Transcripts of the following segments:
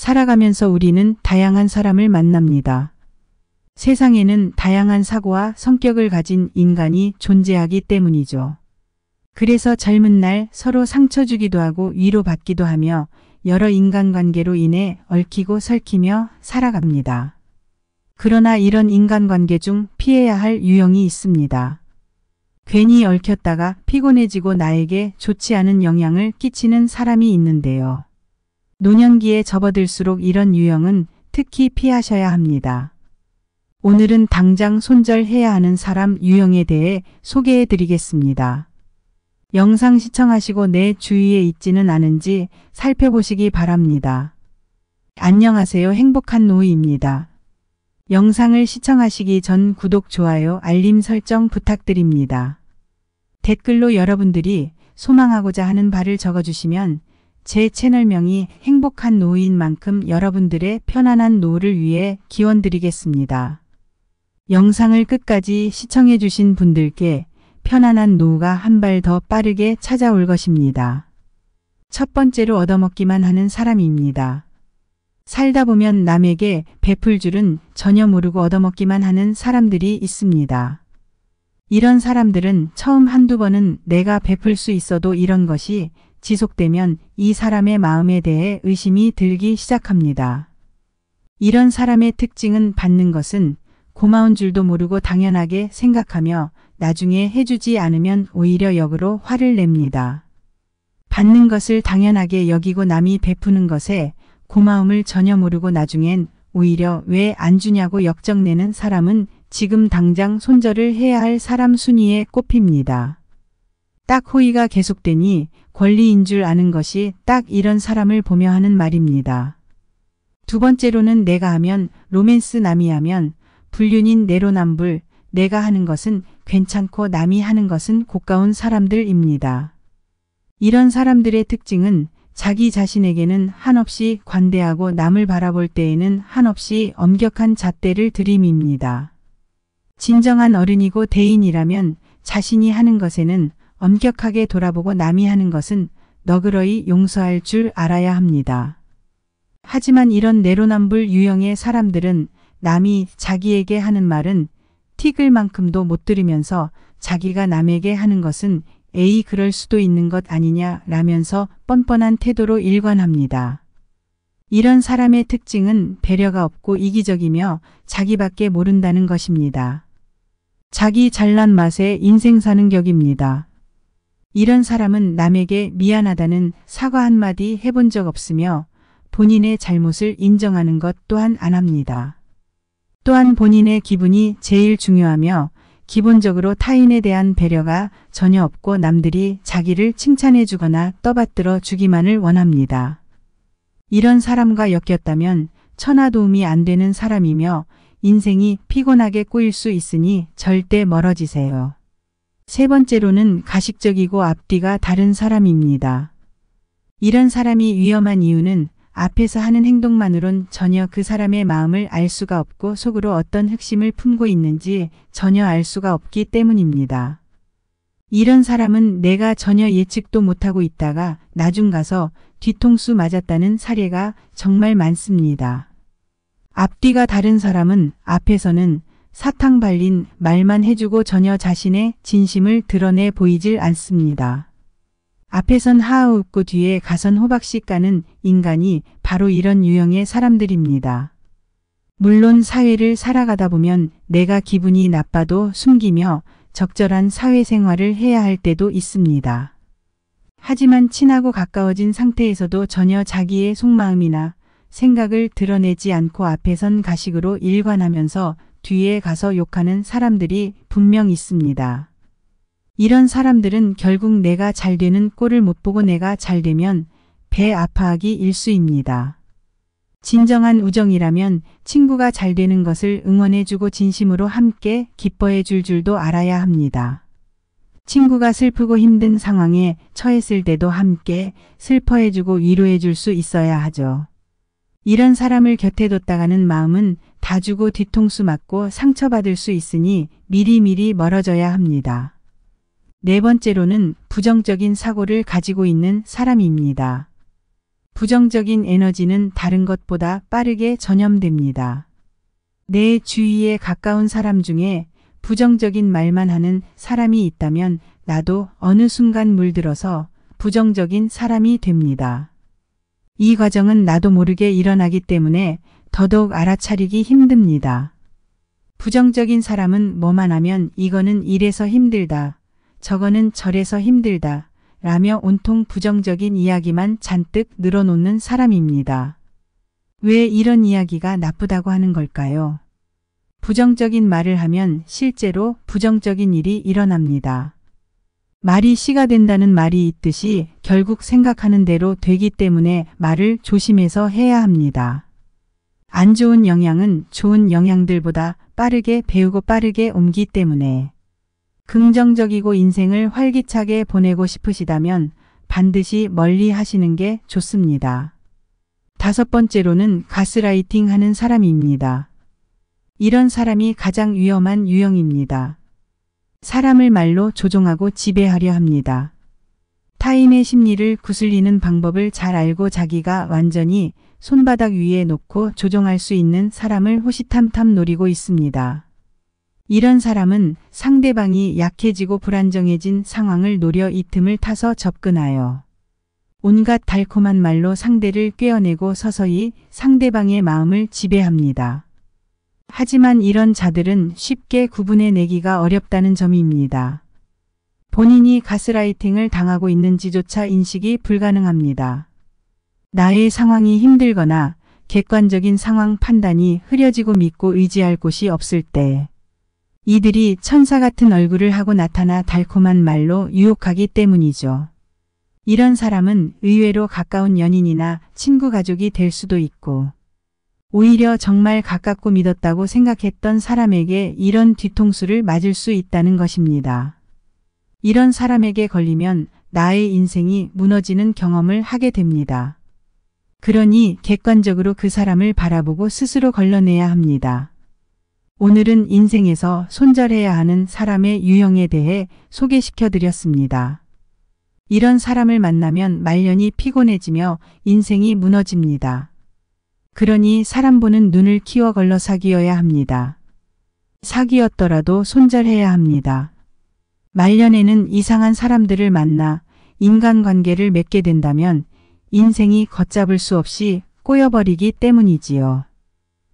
살아가면서 우리는 다양한 사람을 만납니다. 세상에는 다양한 사고와 성격을 가진 인간이 존재하기 때문이죠. 그래서 젊은 날 서로 상처 주기도 하고 위로받기도 하며 여러 인간관계로 인해 얽히고 설키며 살아갑니다. 그러나 이런 인간관계 중 피해야 할 유형이 있습니다. 괜히 얽혔다가 피곤해지고 나에게 좋지 않은 영향을 끼치는 사람이 있는데요. 노년기에 접어들수록 이런 유형은 특히 피하셔야 합니다. 오늘은 당장 손절해야 하는 사람 유형에 대해 소개해 드리겠습니다. 영상 시청하시고 내 주위에 있지는 않은지 살펴보시기 바랍니다. 안녕하세요. 행복한 노후입니다. 영상을 시청하시기 전 구독, 좋아요, 알림 설정 부탁드립니다. 댓글로 여러분들이 소망하고자 하는 바를 적어주시면 제 채널명이 행복한 노후인 만큼 여러분들의 편안한 노후를 위해 기원드리겠습니다. 영상을 끝까지 시청해 주신 분들께 편안한 노후가 한 발 더 빠르게 찾아올 것입니다. 첫 번째로 얻어먹기만 하는 사람입니다. 살다 보면 남에게 베풀 줄은 전혀 모르고 얻어먹기만 하는 사람들이 있습니다. 이런 사람들은 처음 한두 번은 내가 베풀 수 있어도 이런 것이 지속되면 이 사람의 마음에 대해 의심이 들기 시작합니다. 이런 사람의 특징은 받는 것은 고마운 줄도 모르고 당연하게 생각하며 나중에 해주지 않으면 오히려 역으로 화를 냅니다. 받는 것을 당연하게 여기고 남이 베푸는 것에 고마움을 전혀 모르고 나중엔 오히려 왜 안 주냐고 역정내는 사람은 지금 당장 손절을 해야 할 사람 순위에 꼽힙니다. 딱 호의가 계속되니 권리인 줄 아는 것이 딱 이런 사람을 보며 하는 말입니다. 두 번째로는 내가 하면 로맨스, 남이 하면 불륜인 내로남불, 내가 하는 것은 괜찮고 남이 하는 것은 고가운 사람들입니다. 이런 사람들의 특징은 자기 자신에게는 한없이 관대하고 남을 바라볼 때에는 한없이 엄격한 잣대를 들이밉니다. 진정한 어른이고 대인이라면 자신이 하는 것에는 엄격하게 돌아보고 남이 하는 것은 너그러이 용서할 줄 알아야 합니다. 하지만 이런 내로남불 유형의 사람들은 남이 자기에게 하는 말은 티끌 만큼도 못 들으면서 자기가 남에게 하는 것은 에이 그럴 수도 있는 것 아니냐 라면서 뻔뻔한 태도로 일관합니다. 이런 사람의 특징은 배려가 없고 이기적이며 자기밖에 모른다는 것입니다. 자기 잘난 맛에 인생 사는 격입니다. 이런 사람은 남에게 미안하다는 사과 한마디 해본 적 없으며 본인의 잘못을 인정하는 것 또한 안 합니다. 또한 본인의 기분이 제일 중요하며 기본적으로 타인에 대한 배려가 전혀 없고 남들이 자기를 칭찬해 주거나 떠받들어 주기만을 원합니다. 이런 사람과 엮였다면 천하 도움이 안 되는 사람이며 인생이 피곤하게 꼬일 수 있으니 절대 멀어지세요. 세 번째로는 가식적이고 앞뒤가 다른 사람입니다. 이런 사람이 위험한 이유는 앞에서 하는 행동만으론 전혀 그 사람의 마음을 알 수가 없고 속으로 어떤 흑심을 품고 있는지 전혀 알 수가 없기 때문입니다. 이런 사람은 내가 전혀 예측도 못하고 있다가 나중 가서 뒤통수 맞았다는 사례가 정말 많습니다. 앞뒤가 다른 사람은 앞에서는 사탕 발린 말만 해주고 전혀 자신의 진심을 드러내 보이질 않습니다. 앞에선 하하 웃고 뒤에 가선 호박씨 까는 인간이 바로 이런 유형의 사람들입니다. 물론 사회를 살아가다 보면 내가 기분이 나빠도 숨기며 적절한 사회생활을 해야 할 때도 있습니다. 하지만 친하고 가까워진 상태에서도 전혀 자기의 속마음이나 생각을 드러내지 않고 앞에선 가식으로 일관하면서 뒤에 가서 욕하는 사람들이 분명 있습니다. 이런 사람들은 결국 내가 잘 되는 꼴을 못 보고 내가 잘 되면 배 아파하기 일쑤입니다. 진정한 우정이라면 친구가 잘 되는 것을 응원해주고 진심으로 함께 기뻐해 줄 줄도 알아야 합니다. 친구가 슬프고 힘든 상황에 처했을 때도 함께 슬퍼해주고 위로해줄 수 있어야 하죠. 이런 사람을 곁에 뒀다가는 마음은 다 주고 뒤통수 맞고 상처받을 수 있으니 미리미리 멀어져야 합니다. 네 번째로는 부정적인 사고를 가지고 있는 사람입니다. 부정적인 에너지는 다른 것보다 빠르게 전염됩니다. 내 주위에 가까운 사람 중에 부정적인 말만 하는 사람이 있다면 나도 어느 순간 물들어서 부정적인 사람이 됩니다. 이 과정은 나도 모르게 일어나기 때문에 더더욱 알아차리기 힘듭니다. 부정적인 사람은 뭐만 하면 이거는 이래서 힘들다, 저거는 저래서 힘들다 라며 온통 부정적인 이야기만 잔뜩 늘어놓는 사람입니다. 왜 이런 이야기가 나쁘다고 하는 걸까요? 부정적인 말을 하면 실제로 부정적인 일이 일어납니다. 말이 씨가 된다는 말이 있듯이 결국 생각하는 대로 되기 때문에 말을 조심해서 해야 합니다. 안 좋은 영향은 좋은 영향들보다 빠르게 배우고 빠르게 옮기 때문에 긍정적이고 인생을 활기차게 보내고 싶으시다면 반드시 멀리 하시는 게 좋습니다. 5번째로는 가스라이팅 하는 사람입니다. 이런 사람이 가장 위험한 유형입니다. 사람을 말로 조종하고 지배하려 합니다. 타인의 심리를 구슬리는 방법을 잘 알고 자기가 완전히 손바닥 위에 놓고 조종할 수 있는 사람을 호시탐탐 노리고 있습니다. 이런 사람은 상대방이 약해지고 불안정해진 상황을 노려 이 틈을 타서 접근하여 온갖 달콤한 말로 상대를 꿰어내고 서서히 상대방의 마음을 지배합니다. 하지만 이런 자들은 쉽게 구분해내기가 어렵다는 점입니다. 본인이 가스라이팅을 당하고 있는지조차 인식이 불가능합니다. 나의 상황이 힘들거나 객관적인 상황 판단이 흐려지고 믿고 의지할 곳이 없을 때 이들이 천사 같은 얼굴을 하고 나타나 달콤한 말로 유혹하기 때문이죠. 이런 사람은 의외로 가까운 연인이나 친구 가족이 될 수도 있고 오히려 정말 가깝고 믿었다고 생각했던 사람에게 이런 뒤통수를 맞을 수 있다는 것입니다. 이런 사람에게 걸리면 나의 인생이 무너지는 경험을 하게 됩니다. 그러니 객관적으로 그 사람을 바라보고 스스로 걸러내야 합니다. 오늘은 인생에서 손절해야 하는 사람의 유형에 대해 소개시켜 드렸습니다. 이런 사람을 만나면 말년이 피곤해지며 인생이 무너집니다. 그러니 사람 보는 눈을 키워 걸러 사귀어야 합니다. 사귀었더라도 손절해야 합니다. 말년에는 이상한 사람들을 만나 인간관계를 맺게 된다면 인생이 걷잡을 수 없이 꼬여버리기 때문이지요.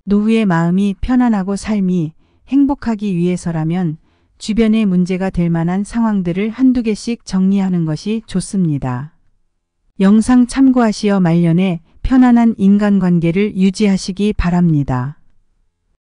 노후의 마음이 편안하고 삶이 행복하기 위해서라면 주변에 문제가 될 만한 상황들을 한두 개씩 정리하는 것이 좋습니다. 영상 참고하시어 말년에 편안한 인간관계를 유지하시기 바랍니다.